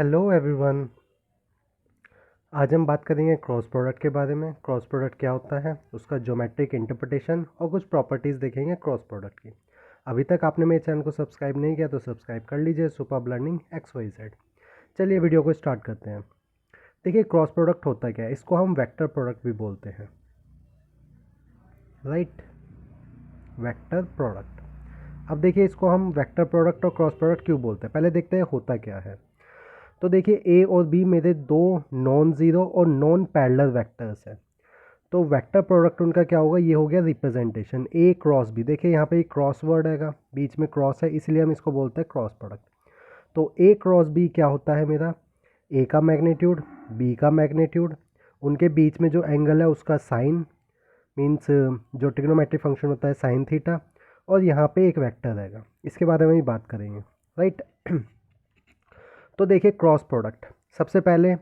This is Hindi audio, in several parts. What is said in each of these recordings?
Hello everyone. आज हम बात करेंगे क्रॉस प्रोडक्ट के बारे में। क्रॉस प्रोडक्ट क्या होता है, उसका ज्योमेट्रिक इंटरप्रिटेशन और कुछ प्रॉपर्टीज़ देखेंगे क्रॉस प्रोडक्ट की। अभी तक आपने मेरे चैनल को सब्सक्राइब नहीं किया तो सब्सक्राइब कर लीजिए। Superb learning XYZ। चलिए वीडियो को स्टार्ट करते हैं। देखिए क्रॉस प्रोडक्ट होता क्या है, इसको हम वेक्टर प्रोडक्ट भी बोलते हैं, राइट। Vector product. अब देखिए इसको हम वेक्टर प्रोडक्ट और क्रॉस प्रोडक्ट क्यों बोलते हैं, पहले देखते हैं होता क्या है। तो देखिए ए और बी मेरे दो नॉन ज़ीरो और नॉन पैरेलल वेक्टर्स हैं। तो वेक्टर प्रोडक्ट उनका क्या होगा, ये हो गया रिप्रेजेंटेशन ए क्रॉस बी। देखिए यहाँ पे एक क्रॉस वर्ड हैगा, बीच में क्रॉस है, इसलिए हम इसको बोलते हैं क्रॉस प्रोडक्ट। तो ए क्रॉस बी क्या होता है, मेरा ए का मैग्नीट्यूड बी का मैग्नीट्यूड, उनके बीच में जो एंगल है उसका साइन, मीन्स जो ट्रिग्नोमेट्रिक फंक्शन होता है साइन थीटा, और यहाँ पे एक वेक्टर रहेगा, इसके बारे में भी बात करेंगे, राइट। तो देखिए क्रॉस प्रोडक्ट, सबसे पहले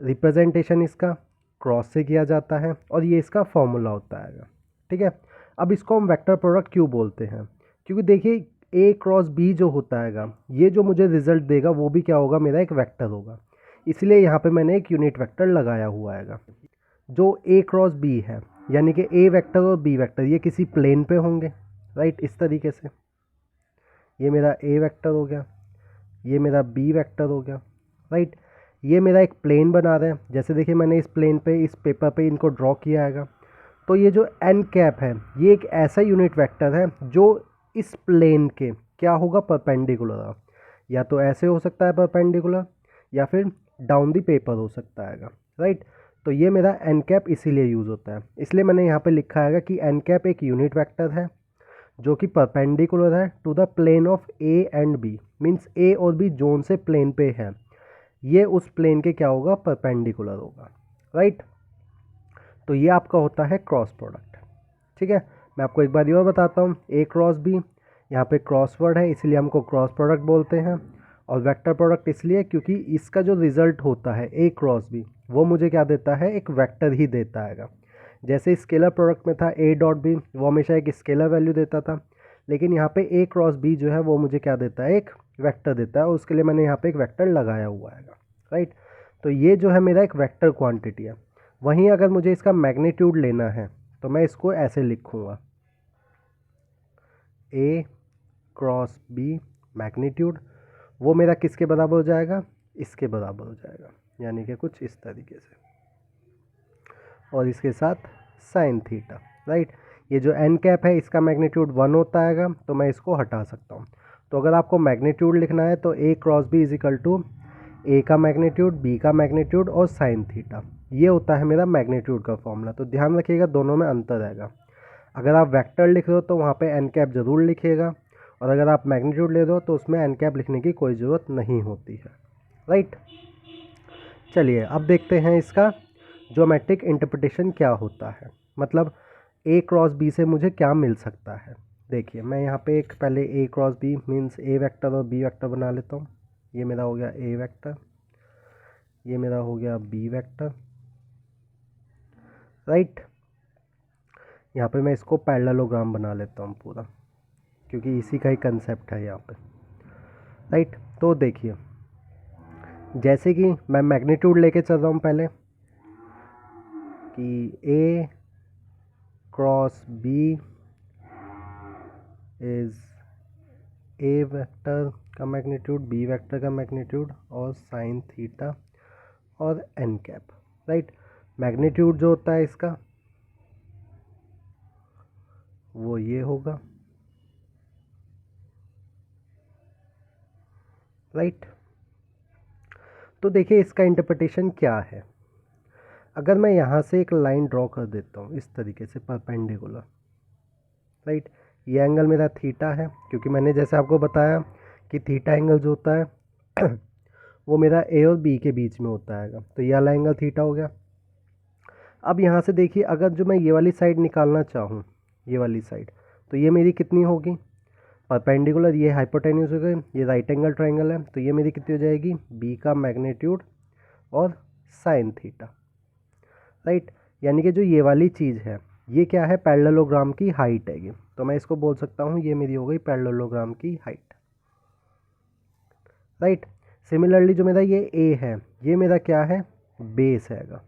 रिप्रेजेंटेशन इसका क्रॉस से किया जाता है और ये इसका फॉर्मूला होता है, ठीक है। अब इसको हम वेक्टर प्रोडक्ट क्यों बोलते हैं, क्योंकि देखिए ए क्रॉस बी जो होता है, ये जो मुझे रिजल्ट देगा वो भी क्या होगा, मेरा एक वेक्टर होगा, इसलिए यहाँ पे मैंने एक यूनिट वेक्टर लगाया हुआ है। जो ए क्रॉस बी है, यानी कि ए वेक्टर और बी वेक्टर ये किसी प्लेन पे होंगे, राइट। इस तरीके से ये मेरा ए वेक्टर हो गया, ये मेरा बी वेक्टर हो गया, राइट। ये मेरा एक प्लेन बना रहे हैं, जैसे देखिए मैंने इस प्लेन पे इस पेपर पे इनको ड्रॉ किया है। तो ये जो एन कैप है ये एक ऐसा यूनिट वेक्टर है जो इस प्लेन के क्या होगा, परपेंडिकुलर। या तो ऐसे हो सकता है परपेंडिकुलर, या फिर डाउन द पेपर हो सकता है, राइट। तो ये मेरा एन कैप इसीलिए यूज़ होता है, इसलिए मैंने यहाँ पे लिखा है कि एन कैप एक यूनिट वेक्टर है जो कि परपेंडिकुलर है to the plane of A and B. Means A और बी जोन से प्लेन पे है, ये उस प्लेन के क्या होगा, परपेंडिकुलर होगा, राइट। तो ये आपका होता है क्रॉस प्रोडक्ट, ठीक है। मैं आपको एक बार और बताता हूँ, ए क्रॉस बी, यहाँ पे क्रॉस वर्ड है इसलिए हमको क्रॉस प्रोडक्ट बोलते हैं, और वेक्टर प्रोडक्ट इसलिए क्योंकि इसका जो रिजल्ट होता है ए क्रॉस बी वो मुझे क्या देता है, एक वेक्टर ही देता है। जैसे स्केलर प्रोडक्ट में था ए डॉट बी, वो हमेशा एक स्केलर वैल्यू देता था, लेकिन यहाँ पे ए क्रॉस बी जो है वो मुझे क्या देता है, एक वेक्टर देता है, और उसके लिए मैंने यहाँ पे एक वेक्टर लगाया हुआ है, राइट। तो ये जो है मेरा एक वेक्टर क्वांटिटी है। वहीं अगर मुझे इसका मैग्नीट्यूड लेना है तो मैं इसको ऐसे लिखूँगा, ए क्रॉस बी मैग्नीट्यूड, वो मेरा किसके बराबर हो जाएगा, इसके बराबर हो जाएगा, यानी कि कुछ इस तरीके से, और इसके साथ साइन थीटा, राइट। ये जो एन कैप है इसका मैग्नीट्यूड 1 होता है, तो मैं इसको हटा सकता हूँ। तो अगर आपको मैग्नीट्यूड लिखना है तो A cross B is equal to A का मैग्नीट्यूड बी का मैग्नीट्यूड और साइन थीटा, ये होता है मेरा मैग्नीट्यूड का फॉर्मूला। तो ध्यान रखिएगा दोनों में अंतर रहेगा। अगर आप वेक्टर लिख रहे हो तो वहाँ पे एन कैप ज़रूर लिखिएगा, और अगर आप मैग्नीट्यूड ले रहे हो तो उसमें एन कैप लिखने की कोई ज़रूरत नहीं होती है, राइट। चलिए अब देखते हैं इसका ज्योमेट्रिक इंटरप्रिटेशन क्या होता है, मतलब ए क्रॉस बी से मुझे क्या मिल सकता है। देखिए मैं यहाँ पे एक पहले ए क्रॉस बी मीन्स ए वेक्टर और बी वेक्टर बना लेता हूँ। ये मेरा हो गया ए वेक्टर, ये मेरा हो गया बी वेक्टर, राइट। यहाँ पे मैं इसको पैरेललोग्राम बना लेता हूँ पूरा, क्योंकि इसी का ही कंसेप्ट है यहाँ पे, राइट। तो देखिए जैसे कि मैं मैग्नीट्यूड लेके चल रहा हूँ पहले कि A cross B is A vector का मैग्नीट्यूड बी वेक्टर का मैग्नीट्यूड और साइन थीटा और एन कैप, राइट। मैग्नीट्यूड जो होता है इसका वो ये होगा, राइट। तो देखिए इसका इंटरप्रिटेशन क्या है। अगर मैं यहाँ से एक लाइन ड्रॉ कर देता हूँ इस तरीके से परपेंडिकुलर, राइट। ये एंगल मेरा थीटा है, क्योंकि मैंने जैसे आपको बताया कि थीटा एंगल जो होता है वो मेरा ए और बी के बीच में होता है, तो ये वाला एंगल थीटा हो गया। अब यहाँ से देखिए अगर जो मैं ये वाली साइड निकालना चाहूँ, ये वाली साइड, तो ये मेरी कितनी होगी, परपेंडिकुलर, ये हाइपोटेन्यूज हो गई, ये राइट एंगल ट्रायंगल है, तो ये मेरी कितनी हो जाएगी, बी का मैग्नीट्यूड और साइन थीटा, राइट। यानी कि जो ये वाली चीज़ है ये क्या है, पैरेललोग्राम की हाइट है ये, तो मैं इसको बोल सकता हूँ ये मेरी हो गई पैरेललोग्राम की हाइट, राइट। सिमिलरली जो मेरा ये ए है, ये मेरा क्या है, बेस हैगा,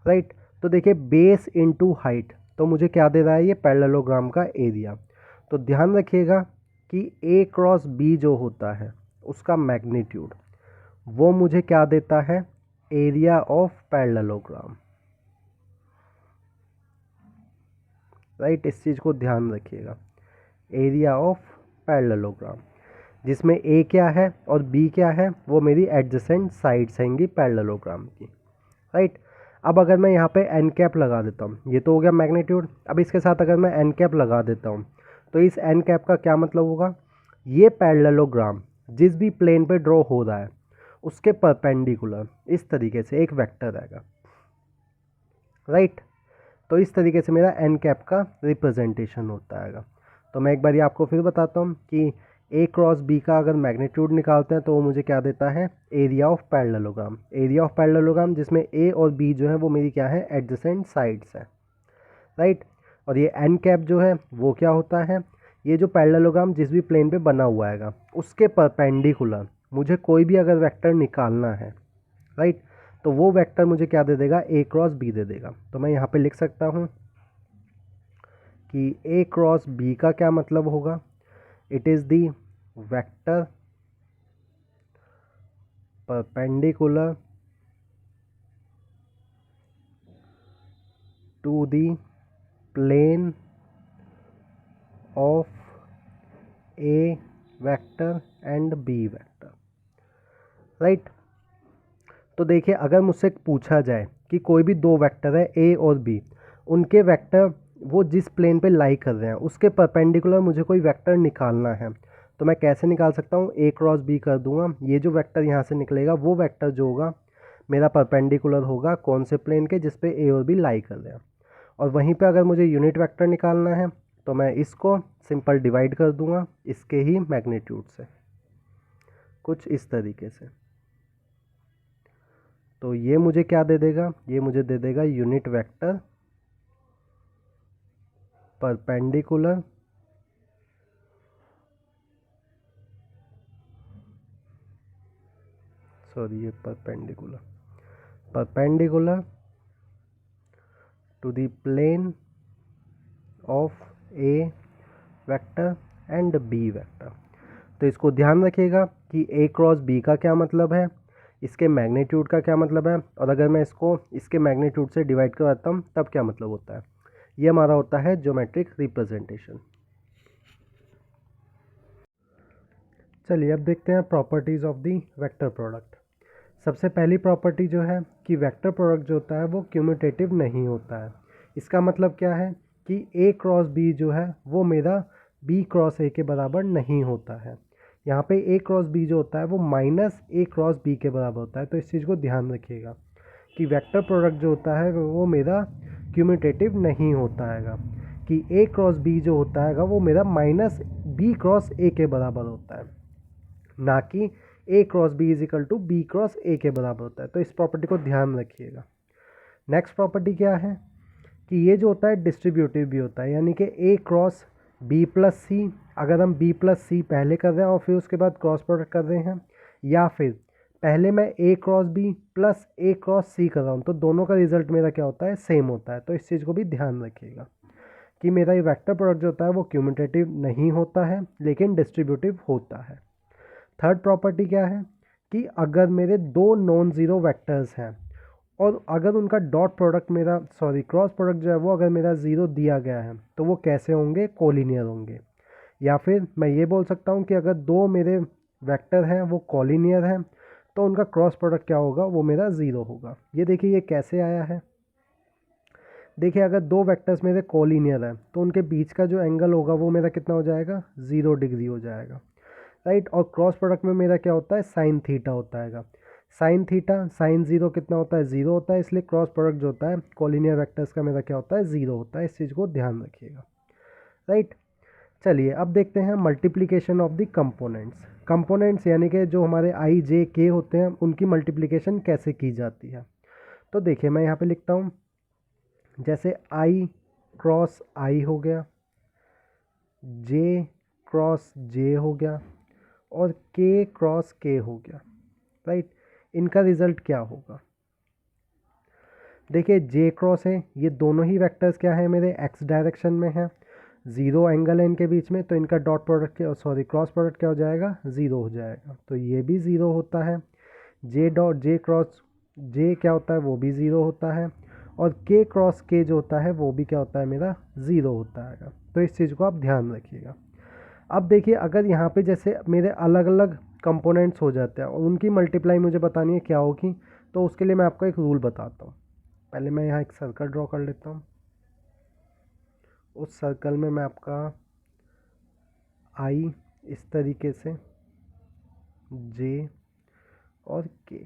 राइट। तो देखिए बेस इनटू हाइट, तो मुझे क्या दे रहा है, ये पैरेललोग्राम का एरिया। तो ध्यान रखिएगा कि ए क्रॉस बी जो होता है उसका मैग्नीट्यूड वो मुझे क्या देता है, एरिया ऑफ पैरेललोग्राम, राइट। इस चीज़ को ध्यान रखिएगा, एरिया ऑफ पैरेललोग्राम, जिसमें ए क्या है और बी क्या है, वो मेरी एडजेसेंट साइड्स हैंगी पैरेललोग्राम की, राइट। अब अगर मैं यहाँ पे एन कैप लगा देता हूँ, ये तो हो गया मैग्नीट्यूड। अब इसके साथ अगर मैं एन कैप लगा देता हूँ तो इस एन कैप का क्या मतलब होगा, ये पैरेललोग्राम जिस भी प्लेन पे ड्रॉ हो रहा है उसके परपेंडिकुलर इस तरीके से एक वेक्टर आएगा, राइट। तो इस तरीके से मेरा एन कैप का रिप्रेजेंटेशन होता है। तो मैं एक बार ये आपको फिर बताता हूँ कि ए क्रॉस बी का अगर मैग्नीट्यूड निकालते हैं तो वो मुझे क्या देता है, area of parallelogram, area of parallelogram जिसमें ए और बी जो है वो मेरी क्या है, एडजेसेंट साइड्स है, राइट। और ये एन कैप जो है वो क्या होता है, ये जो पैरेललोग्राम जिस भी प्लेन पे बना हुआ है उसके परपेंडिकुलर मुझे कोई भी अगर वेक्टर निकालना है, राइट, तो वो वेक्टर मुझे क्या दे देगा, ए क्रॉस बी दे देगा। तो मैं यहाँ पे लिख सकता हूँ कि ए क्रॉस बी का क्या मतलब होगा, it is the vector perpendicular to the plane of A vector and B vector, right. तो देखिए अगर मुझसे पूछा जाए कि कोई भी दो वेक्टर है ए और बी, उनके वेक्टर वो जिस प्लेन पे लाई कर रहे हैं उसके परपेंडिकुलर मुझे कोई वेक्टर निकालना है, तो मैं कैसे निकाल सकता हूँ, ए क्रॉस बी कर दूंगा, ये जो वेक्टर यहाँ से निकलेगा वो वेक्टर जो होगा मेरा परपेंडिकुलर होगा कौन से प्लेन के, जिस पे ए और बी लाई कर रहे हैं। और वहीं पे अगर मुझे यूनिट वेक्टर निकालना है तो मैं इसको सिंपल डिवाइड कर दूंगा इसके ही मैग्नीट्यूड से, कुछ इस तरीके से। तो ये मुझे क्या दे देगा, ये मुझे दे देगा यूनिट वेक्टर परपेंडिकुलर ये perpendicular to the plane of A vector and B vector. तो इसको ध्यान रखिएगा कि ए क्रॉस बी का क्या मतलब है, इसके मैग्नीट्यूड का क्या मतलब है, और अगर मैं इसको इसके मैग्नीट्यूड से डिवाइड करवाता हूँ तब क्या मतलब होता है। ये हमारा होता है ज्योमेट्रिक रिप्रेजेंटेशन। चलिए अब देखते हैं properties of the vector product. सबसे पहली प्रॉपर्टी जो है कि वेक्टर प्रोडक्ट जो होता है वो क्यूमुटेटिव नहीं होता है। इसका मतलब क्या है कि ए क्रॉस बी जो है वो मेरा बी क्रॉस ए के बराबर नहीं होता है। यहाँ पे ए क्रॉस बी जो होता है वो माइनस ए क्रॉस बी के बराबर होता है। तो इस चीज़ को ध्यान रखिएगा कि वेक्टर प्रोडक्ट जो होता है वो मेरा क्यूमुटेटिव नहीं होता है, कि ए क्रॉस बी जो होता है वो मेरा माइनस बी क्रॉस ए के बराबर होता है, ना कि A cross B is equal to B cross A के बराबर होता है। तो इस प्रॉपर्टी को ध्यान रखिएगा। नेक्स्ट प्रॉपर्टी क्या है कि ये जो होता है डिस्ट्रीब्यूटिव भी होता है, यानी कि ए क्रॉस बी प्लस सी, अगर हम बी प्लस सी पहले कर रहे हैं और फिर उसके बाद क्रॉस प्रोडक्ट कर रहे हैं, या फिर पहले मैं ए क्रॉस बी प्लस ए क्रॉस सी कर रहा हूँ, तो दोनों का रिजल्ट मेरा क्या होता है, सेम होता है। तो इस चीज़ को भी ध्यान रखिएगा कि मेरा ये वेक्टर प्रोडक्ट जो होता है वो क्यूमुटेटिव नहीं होता है लेकिन डिस्ट्रीब्यूटिव होता है। थर्ड प्रॉपर्टी क्या है कि अगर मेरे दो नॉन ज़ीरो वेक्टर्स हैं और अगर उनका डॉट प्रोडक्ट मेरा क्रॉस प्रोडक्ट जो है वो अगर मेरा ज़ीरो दिया गया है तो वो कैसे होंगे, कोलिनियर होंगे। या फिर मैं ये बोल सकता हूँ कि अगर दो मेरे वेक्टर हैं वो कोलिनियर हैं तो उनका क्रॉस प्रोडक्ट क्या होगा, वो मेरा ज़ीरो होगा। ये देखिए ये कैसे आया है। देखिए अगर दो वेक्टर्स मेरे कोलिनियर हैं तो उनके बीच का जो एंगल होगा वो मेरा कितना हो जाएगा, 0 डिग्री हो जाएगा, राइट। और क्रॉस प्रोडक्ट में मेरा क्या होता है, साइन थीटा होता है। साइन थीटा साइन जीरो कितना होता है, 0 होता है, इसलिए क्रॉस प्रोडक्ट जो होता है कोलिनियर वेक्टर्स का मेरा क्या होता है, 0 होता है। इस चीज़ को ध्यान रखिएगा, राइट। चलिए अब देखते हैं multiplication of the components. Components यानी कि जो हमारे आई जे के होते हैं उनकी मल्टीप्लिकेशन कैसे की जाती है। तो देखिए मैं यहाँ पे लिखता हूँ, जैसे आई क्रॉस आई हो गया, जे क्रॉस जे हो गया, और के क्रॉस के हो गया, राइट। इनका रिजल्ट क्या होगा? देखिए जे क्रॉस है, ये दोनों ही वेक्टर्स क्या है मेरे एक्स डायरेक्शन में है, ज़ीरो एंगल है इनके बीच में, तो इनका डॉट प्रोडक्ट क्रॉस प्रोडक्ट क्या हो जाएगा? ज़ीरो हो जाएगा। तो ये भी ज़ीरो होता है, जे क्रॉस जे क्या होता है वो भी ज़ीरो होता है, और के क्रॉस के जो होता है वो भी क्या होता है मेरा? ज़ीरो होता है। तो इस चीज़ को आप ध्यान रखिएगा। अब देखिए अगर यहाँ पे जैसे मेरे अलग अलग कंपोनेंट्स हो जाते हैं और उनकी मल्टीप्लाई मुझे बतानी है क्या होगी, तो उसके लिए मैं आपको एक रूल बताता हूँ। पहले मैं यहाँ एक सर्कल ड्रॉ कर लेता हूँ। उस सर्कल में मैं आपका आई इस तरीके से, जे और के,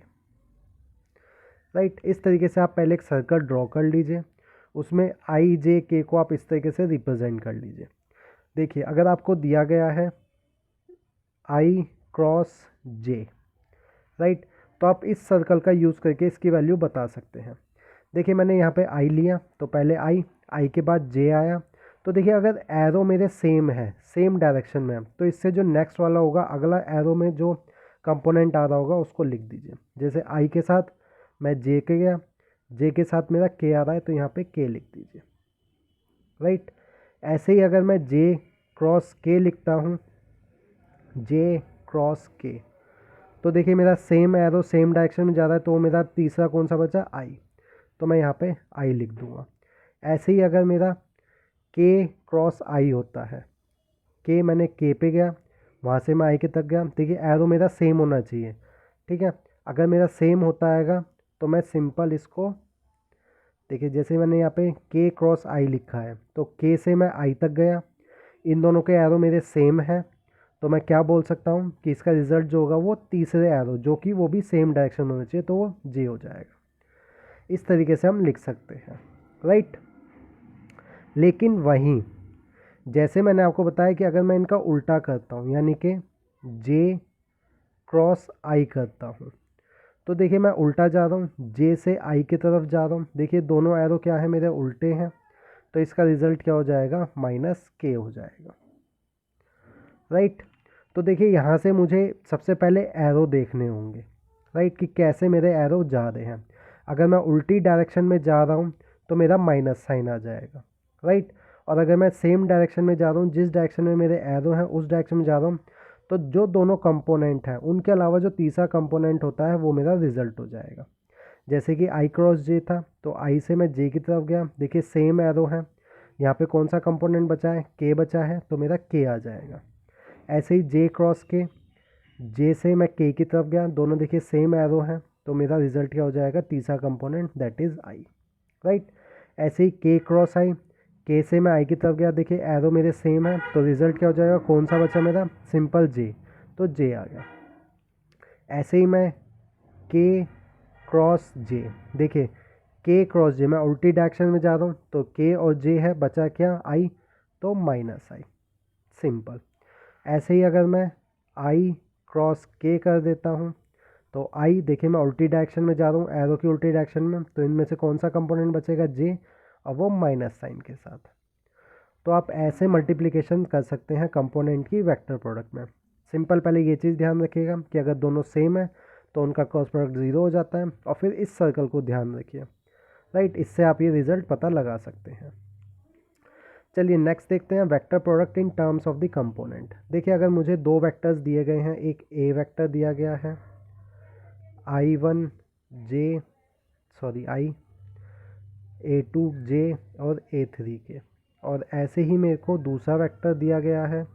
राइट। इस तरीके से आप पहले एक सर्कल ड्रॉ कर लीजिए, उसमें आई जे के को आप इस तरीके से रिप्रेजेंट कर लीजिए। देखिए अगर आपको दिया गया है आई क्रॉस जे, राइट, तो आप इस सर्कल का यूज़ करके इसकी वैल्यू बता सकते हैं। देखिए मैंने यहाँ पे आई लिया, तो पहले आई के बाद जे आया। तो देखिए अगर एरो मेरे सेम है, सेम डायरेक्शन में है, तो इससे जो नेक्स्ट वाला होगा, अगला एरो में जो कंपोनेंट आ रहा होगा उसको लिख दीजिए। जैसे आई के साथ मैं जे के गया, जे के साथ मेरा के आ रहा है, तो यहाँ पे के लिख दीजिए, राइट। ऐसे ही अगर मैं जे क्रॉस के लिखता हूँ, जे क्रॉस के, तो देखिए मेरा सेम एरो सेम डायरेक्शन में जा रहा है, तो मेरा तीसरा कौन सा बचा? आई, तो मैं यहाँ पे आई लिख दूँगा। ऐसे ही अगर मेरा के क्रॉस आई होता है, के मैंने के पे गया, वहाँ से मैं आई के तक गया, देखिए एरो मेरा सेम होना चाहिए, ठीक है। अगर मेरा सेम होता आएगा तो मैं सिंपल इसको, देखिए जैसे मैंने यहाँ पे के क्रॉस आई लिखा है, तो के से मैं आई तक गया, इन दोनों के एरो मेरे सेम हैं, तो मैं क्या बोल सकता हूँ कि इसका रिजल्ट जो होगा वो तीसरे एरो, जो कि वो भी सेम डायरेक्शन होना चाहिए, तो वो जे हो जाएगा। इस तरीके से हम लिख सकते हैं, राइट। लेकिन वहीं जैसे मैंने आपको बताया कि अगर मैं इनका उल्टा करता हूँ, यानी कि जे क्रॉस आई करता हूँ, तो देखिए मैं उल्टा जा रहा हूँ, जे से आई की तरफ जा रहा हूँ, देखिए दोनों एरो क्या है मेरे? उल्टे हैं, तो इसका रिजल्ट क्या हो जाएगा? माइनस के हो जाएगा, राइट। तो देखिए यहाँ से मुझे सबसे पहले एरो देखने होंगे, राइट, कि कैसे मेरे एरो जा रहे हैं। अगर मैं उल्टी डायरेक्शन में जा रहा हूँ तो मेरा माइनस साइन आ जाएगा, राइट। और अगर मैं सेम डायरेक्शन में जा रहा हूँ, जिस डायरेक्शन में मेरे एरो हैं उस डायरेक्शन में जा रहा हूँ, तो जो दोनों कंपोनेंट हैं उनके अलावा जो तीसरा कंपोनेंट होता है वो मेरा रिजल्ट हो जाएगा। जैसे कि आई क्रॉस जे था, तो आई से मैं जे की तरफ गया, देखिए सेम एरो है, यहाँ पे कौन सा कंपोनेंट बचा है? के बचा है, तो मेरा के आ जाएगा। ऐसे ही जे क्रॉस के, जे से मैं के की तरफ गया, दोनों देखिए सेम एरो हैं, तो मेरा रिजल्ट क्या हो जाएगा? तीसरा component, that is I, right. ऐसे ही के क्रॉस आई, के से मैं आई की तरफ गया, देखिए एरो मेरे सेम है, तो रिजल्ट क्या हो जाएगा? कौन सा बचा मेरा? सिंपल जे, तो जे आ गया। ऐसे ही मैं के क्रॉस जे, देखिए के क्रॉस जे, मैं उल्टी डायरेक्शन में जा रहा हूँ, तो के और जे है, बचा क्या? आई, तो माइनस आई, सिंपल। ऐसे ही अगर मैं आई क्रॉस के कर देता हूँ, तो आई देखिए मैं उल्टी डायरेक्शन में जा रहा हूँ, एरो की उल्टी डायरेक्शन में, तो इनमें से कौन सा कंपोनेंट बचेगा? जे, और वो माइनस साइन के साथ। तो आप ऐसे मल्टीप्लिकेशन कर सकते हैं कंपोनेंट की वेक्टर प्रोडक्ट में। सिंपल, पहले ये चीज़ ध्यान रखिएगा कि अगर दोनों सेम है तो उनका क्रॉस प्रोडक्ट ज़ीरो हो जाता है, और फिर इस सर्कल को ध्यान रखिए, राइट। इससे आप ये रिजल्ट पता लगा सकते हैं। चलिए नेक्स्ट देखते हैं vector product in terms of the component. देखिए अगर मुझे दो वेक्टर्स दिए गए हैं, एक ए वेक्टर दिया गया है आई ए2 जे और ए3 के, और ऐसे ही मेरे को दूसरा वेक्टर दिया गया है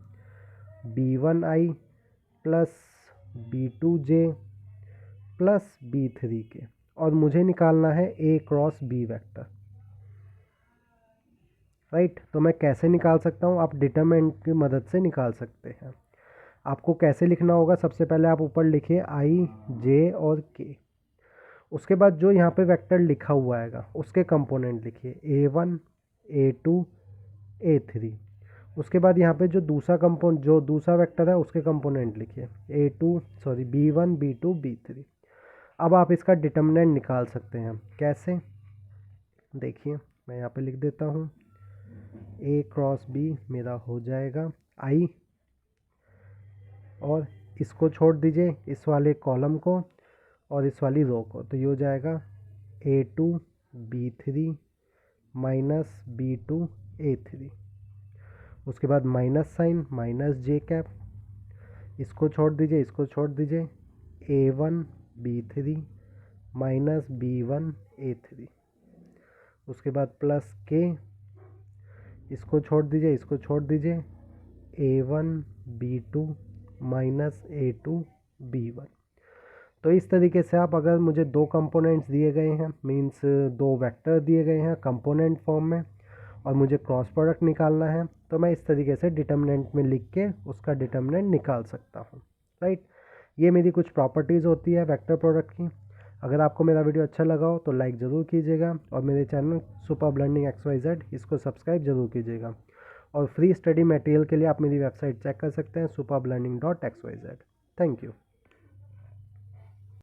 b1i plus b2j plus b3 के, और मुझे निकालना है ए क्रॉस बी वेक्टर, राइट। तो मैं कैसे निकाल सकता हूँ? आप डिटरमिनेंट की मदद से निकाल सकते हैं। आपको कैसे लिखना होगा? सबसे पहले आप ऊपर लिखिए आई जे और के, उसके बाद जो यहाँ पे वेक्टर लिखा हुआ आएगा उसके कंपोनेंट लिखिए a1 a2 a3, उसके बाद यहाँ पे जो दूसरा वेक्टर है उसके कंपोनेंट लिखिए b1 b2 b3। अब आप इसका डिटर्मिनेंट निकाल सकते हैं। कैसे? देखिए मैं यहाँ पे लिख देता हूँ, ए क्रॉस बी मेरा हो जाएगा आई, और इसको छोड़ दीजिए, इस वाले कॉलम को और इस वाली रो को, तो ये हो जाएगा A2 B3 minus B2 A3। उसके बाद माइनस साइन माइनस जे कैप, इसको छोड़ दीजिए, इसको छोड़ दीजिए, A1 B3 minus B1 A3। उसके बाद प्लस के, इसको छोड़ दीजिए, इसको छोड़ दीजिए, A1 B2 minus A2 B1। तो इस तरीके से आप, अगर मुझे दो कंपोनेंट्स दिए गए हैं, मींस दो वेक्टर दिए गए हैं कंपोनेंट फॉर्म में, और मुझे क्रॉस प्रोडक्ट निकालना है, तो मैं इस तरीके से डिटर्मिनेंट में लिख के उसका डिटर्मिनेंट निकाल सकता हूँ, राइट। ये मेरी कुछ प्रॉपर्टीज़ होती है वेक्टर प्रोडक्ट की। अगर आपको मेरा वीडियो अच्छा लगा हो तो लाइक ज़रूर कीजिएगा, और मेरे चैनल सुपर्ब लर्निंग XYZ इसको सब्सक्राइब ज़रूर कीजिएगा। और फ्री स्टडी मटेरियल के लिए आप मेरी वेबसाइट चेक कर सकते हैं superblearning.xyz। Thank you.